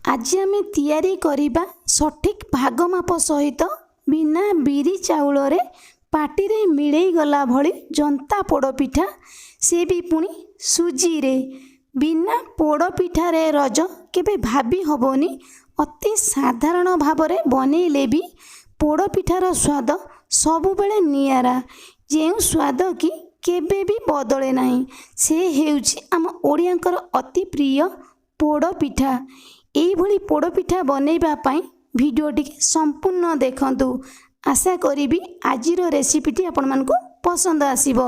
आज आम तैयारी करिबा सठिक भाग माप सहित बिना बिरी चाउल रे पाटी रे मिलई गला भली जंता पोड़पिठा से भी पुणी सुजी रे बिना पोड़पिठा रे रज केबे भाभी हबनी। अति साधारण भाव रे बनैले भी पोड़पिठार स्वाद सबुबेले नियारा जे स्वाद कि केबे भी बदले नाही से हेउछि आम ओडियांकर अति प्रिय पोड़पिठा। एइभली पोड़पिठा बनैबा पई भिडियोटी संपूर्ण देखंतु। आशा करी आजिर रेसिपीटी आपण मानकु पसंद आसीबो।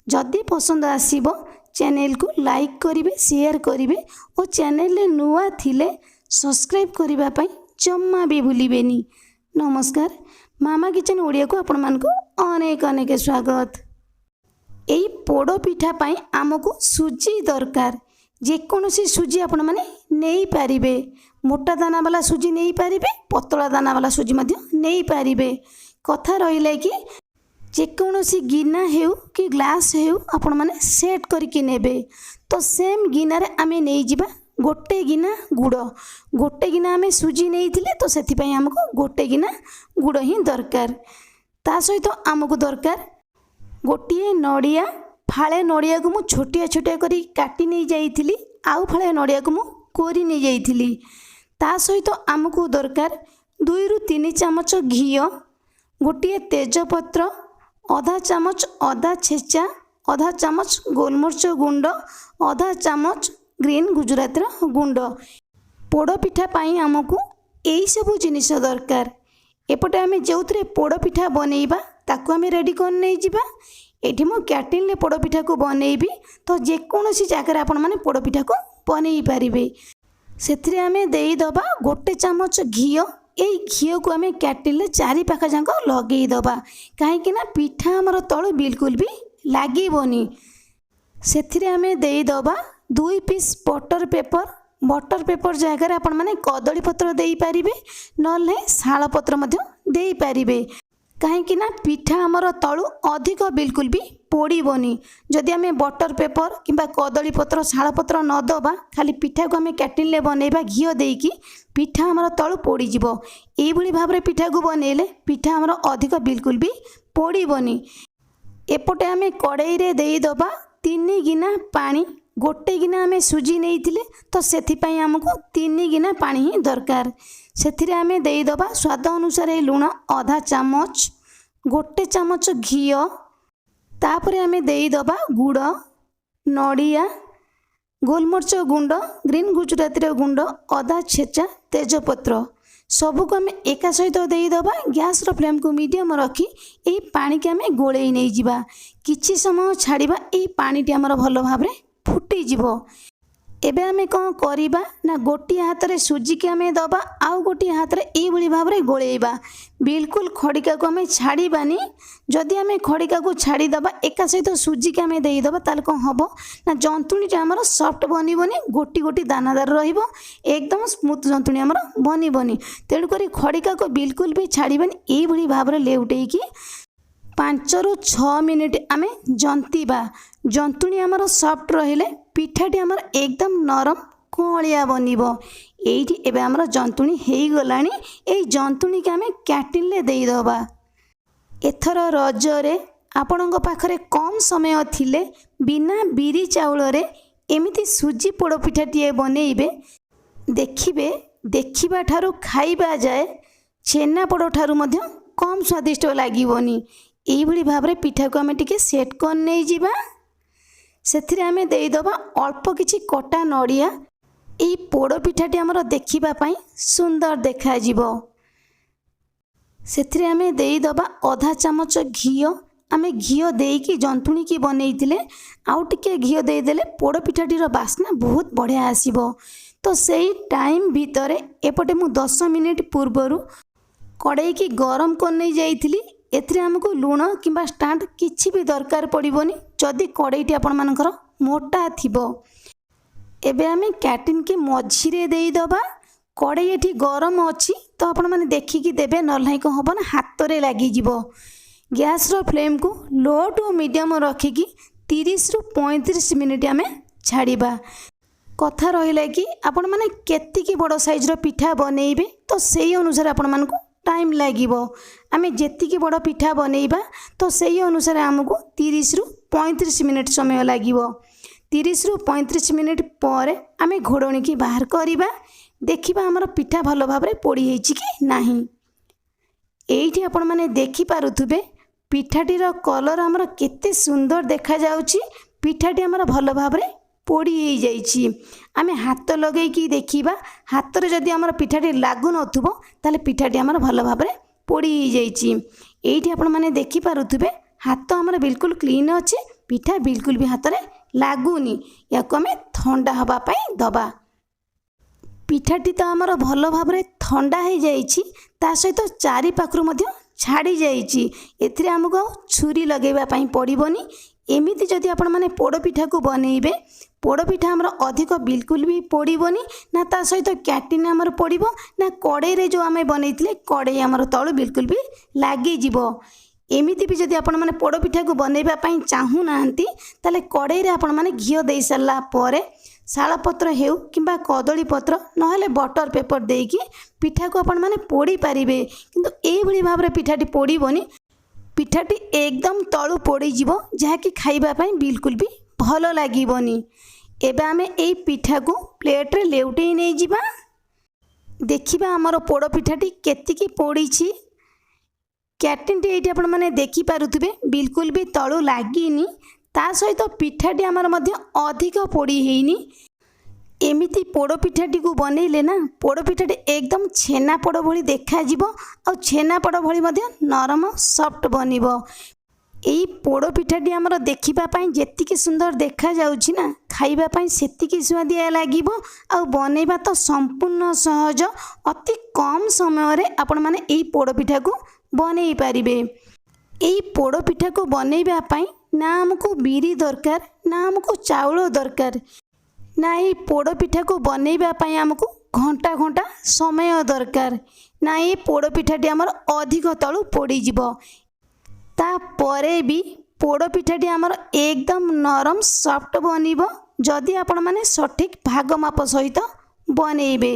जदि पसंद आसीबो चैनल को लाइक करिवे, शेयर करिवे और चैनल रे नुआ थिले सब्सक्राइब करिबा पई जम्मा भी भूलिबेनी। नमस्कार, मामा किचन ओडिया को आपण मानकु अनेक अनेक स्वागत। एई पोड़पिठा पई आमको सुजी दरकार। जेकोसी सुजी आपण माने नहीं पारिबे। मोटा दाना वाला सुजी नहीं पारिबे, पतला दाना वाला सुजी मध्य नहीं पारिबे। कथा रहिले कि जेकोसी गिना हेउ कि ग्लास हेउ आपण माने सेट करके नेबे। तो सेम गिना रे आमे नहीं जिबा गोटे गिना गुड़। गोटे गिना आमे सुजी नहीं थिले तो सेथि पई हमको गोटे गिना गुड़ ही दरकार। ता सहित हमको दरकार गोटिए नड़िया। फाळे नड़िया को मु छोटिया छोटिया करी काटी नहीं जाइथिली, आउ फाळे नड़िया को मु कोरी नहीं जाइथिली। ता सहित आमको दरकार 2 रु 3 चामच घी, गोटिए तेजपत्र, आधा चामच अदा छेचा, आधा चामच गोलमरिच गुंड, आधा चामच ग्रीन गुजरातर गुंड। पोड़पिठा पाई आमको यही सब जिनिस दरकार। एपटे आमे जोउतरे पोड़पिठा बनैबा ताकू आमे रेडी कर नै जिबा। एठी मो कैटिन ले पोड़पिठा को बनैबी तो जेकोसी जगह आपण माने पोड़पिठा को बनै पारिबे। सेथिरे आमे देई दबा गोटे चामच घी। एई घी को आमे कैटिन ले चारि पाखा जांक लगेई दबा, काहे कि ना पिठा हमर तळ बिल्कुल भी लागिबोनी। सेथिरे आमे देई दबा 2 piece butter paper. Butter paper जगह आपण माने कदली पत्र देई पारिबे, नले शाल पत्र मध्य देई पारिबे। कहीं ना पिठा आमर तलु अधिक बिल्कुल भी पोड़बनी। जदि आम बटर पेपर किंबा कदली पत्र शाल पत्र न दबा, खाली पिठा को आम कैटिन ले बनैबा घी देकी, पिठा आमर तलु पोड़ीजिवो। एइभली भाव रे पिठा को बनैले पिठा आमर अधिक बिल्कुल भी पोड़बनी। एपटे आम कड़ाई रे देई दबा 3 गिना पानी। गोटे गिना आम सुजी नहीं थिले तो सेथिपाई आमको 3 गिना पानी ही दरकार। सेथिरे आमे देई दबा स्वाद अनुसार लुण आधा चामच, गोटे चामच घी, तापरे आमे देई दबा गुड़, नड़िया, गोलमरिच गुंड, ग्रीन गुजराती गुंड, आधा छेचा, तेजपत्र सबको आम एका सहित देई दबा। गैस रो फ्लेम को मीडियम रखी एई पानी के आमे गोळेई नै जिबा। किछि समय छाड़िबा, एई पानी टी हमर भलो भाबरे फुटी जिवो। एबे आमे कौन करिबा ना गोटी हाथ रे सुजी के आमे दबा, आउ गोटी हाथ रे एई भली भाव रे गोळेइबा। बिल्कुल खड़िका को आमे छाड़ीबानी। जदि आमे खड़िका को छाड़ी दबा एका सहित सुजी के आमे देई दबा ताले कोन हबो ना जंतुणी टा हमर सॉफ्ट बनिबोनी, गोटी गोटी दानादार रहिबो, एकदम स्मूथ जंतुणी हमर बनिबोनी। तेणु करी खड़िका को बिल्कुल भी छाड़ीबानी। एई भली भाव रे लेउटेई की 5 रु 6 मिनिट आमे जंतीबा। जंतुणी आमर सॉफ्ट रहिले पिठाटी आमर एकदम नरम कोलिया बनिबो। एइठी एबे आमर जंतुणी हेई गलानी। एई जंतुणी के आमे कैटिन ले देई दबा। एथर रज रे आपणक पाखरे कम समय थिले बिना बिरी चाउल रे एमिति सुजी पोड़पिठाटी बनैबे। देखिबे देखिबा ठारू खाइबा जाए छेना पोड़ ठारू मध्य कम स्वादिष्ट लागिबोनी। एई भली भाव रे पिठा को आमे टिके सेट कर नै जिबा। सेथिरे आमे देई दबा अल्प किछि कटा नड़िया। एई पोड़पिठाटी हमर देखिबा पई सुंदर देखा जिवो। सेथिरे आमे देई दबा आधा चामच घी। आमे घी देकी जंतुणी की बनैतिले, आउ टिके घी देई देले पोड़पिठाटीर बास्ना बहुत बढ़िया आसीबो। तो सेई टाइम भितरे एपटे मु 10 मिनिट पूर्वरु कड़ाई की गरम कर नै जाइथिली। एथिरे हमको लुण किंबा स्टार्ट किछि भी दरकार पड़िबोनी जदि कड़ाईटी आपण मानकर मोटा थिबो। एबे आमे कैटिन के मझी रे देई दबा। कड़ाई एठी गरम अछि तो आपण माने देखिकी देबे, नल्हाई को हबो ना हाथ रे लागि जिवो। गैस रो फ्लेम को लो टू मीडियम रखिकी 30 रु 35 मिनिट आमे छाड़ीबा। କଥା ରହିଲା कि आपण माने केतिकी बड़ साइजर पिठा बनइबे तो सेही अनुसार आपण मानकु टाइम लागिबो। आमे जेतिकी बड़ पिठा बनइबा तो सेही अनुसार हमकु 30 रु 35 मिनिट समय लागिबो। 30 रु 35 मिनिट पर आमे घोड़णी की बाहर करिबा, देखिबा हमर पिठा भलो भाबरे पोड़ी हेछि कि नाही। एइठी आपण माने देखि पारुथुबे पिठाटीर कलर हमर केते सुंदर देखा जाउछि। पिठाटी हमर भलो भाबरे पोड़ी हो जाइछि। आमे हाथ लगे कि देखिबा, हाथ रे जदि हमर पिठाटी लागु नथुबो ताले पिठाटी हमर भलो भाबरे पोड़ी हो जाइछि। एइठी आपण माने देखि पारुथुबे हाथ हमर बिल्कुल क्लीन अछि, पिठा बिल्कुल भी हाथ रे लागुनी। याको आमे ठंडा हबा पई दबा। पिठाटी तो हमर भलो भाबरे ठंडा हो जाइछि, ता सहित चारि पाखरु मध्य छाड़ी जाइछि। एथिरे हमको छुरी लगेबा पई पड़िबोनी। एमिति जदि आपण माने पोड़ पिठा को बनइबे, पोड़ पिठा हमर अधिक बिल्कुल भी पोड़िबोनी ना, ता सहित कैटिन हमर पोड़िबो ना, कड़े रे जो आमे बनइतिले कड़े हमर तळु बिल्कुल भी लागि जिवो। एमिति भी जदि आपण माने पोड़ पिठा को बनइबा पई चाहू नाहंती ताले कड़े रे आपण माने घियो देई सरला परे शाल पत्र हेउ किंबा कदली पत्र नहले बटर पेपर देकी पिठा को आपण माने पोड़ी पारिबे। किंतु एई भली भाबरे पिठाटी पोड़िबोनी, पिठाटी एकदम तळु पोड़ी जीवो, जहा कि खाइबा पई बिल्कुल भी भलो लागिबोनी। एबे आमे एई पिठा को प्लेट रे लेउटेई नै जिबा। देखिबा हमर पोड़ पिठाटी केतिकी पोड़ीछि। कैटिनटी एठी आपण माने देखि पारुथुबे बिल्कुल भी तळु लागिनी, ता सहित पिठाटी हमर मध्य अधिक पोड़ी हेइनी। एमिति पोड़ पिठाटी को बनइले ना, पोड़ पिठाटी एकदम छेना पोड़ भली देखा जिवो और छेना पोड़ भली मध्य नरम सॉफ्ट बनिबो। एई पोड़ पिठाटी हमर देखिबा पई जेतिकी सुंदर देखा जाउछि ना, खाइबा पई सेतिकी स्वादिया लागिबो और बनइबा तो संपूर्ण सहज। अति कम समय रे आपण माने एई पोड़ पिठा को बनई पारिबे। एई पोड़ पिठा को बनइबा पई ना हमको बिरी दरकार ना हमको चाउल दरकार, ना ये पोड़ पिठा को बनइबा पई हमको घंटा घंटा समय दरकार, ना ये पोड़ पिठाटी हमर अधिक तळु पोड़ी जिवो। ता परे भी पोड़ पिठाटी हमर एकदम नरम सॉफ्ट बनिबो जदि आपण माने सठिक भाग माप सहित बनइबे।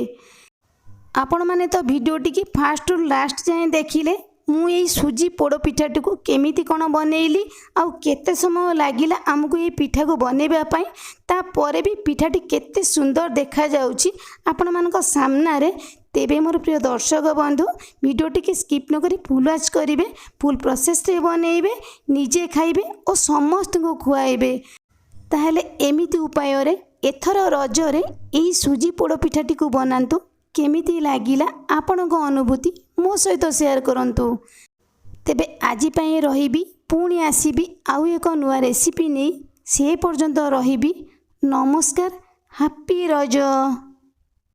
आपण माने तो वीडियोटी की फास्ट टू लास्ट जाए देखिले मु ये सुजी पोड़ पिठाटी को केमिति कोन बनइली आउ केते समय लागिला हमको ये पिठा को बनइबा पई। ता परे भी पिठाटी केते सुंदर देखा जाउछि आपण मानक सामना रे। तेबे मोर प्रिय दर्शक बंधु वीडियोटी के स्किप न करी फुल वॉच करिवे, फुल प्रोसेस रे बनइबे, निजे खाइबे और समस्त को खुआइबे। ताहले एमिति उपाय रे एथर रज रे एई सुजी पोड़ पिठाटी को बनांतु। केमिति लागिला आपणक अनुभूति मो सहित शेयर करंतु। तेबे आजि पई रहिबी, पुणी आसीबी आउ एक नुआ रेसिपी नै। से पर्यंत रहिबी। नमस्कार, हैप्पी रज।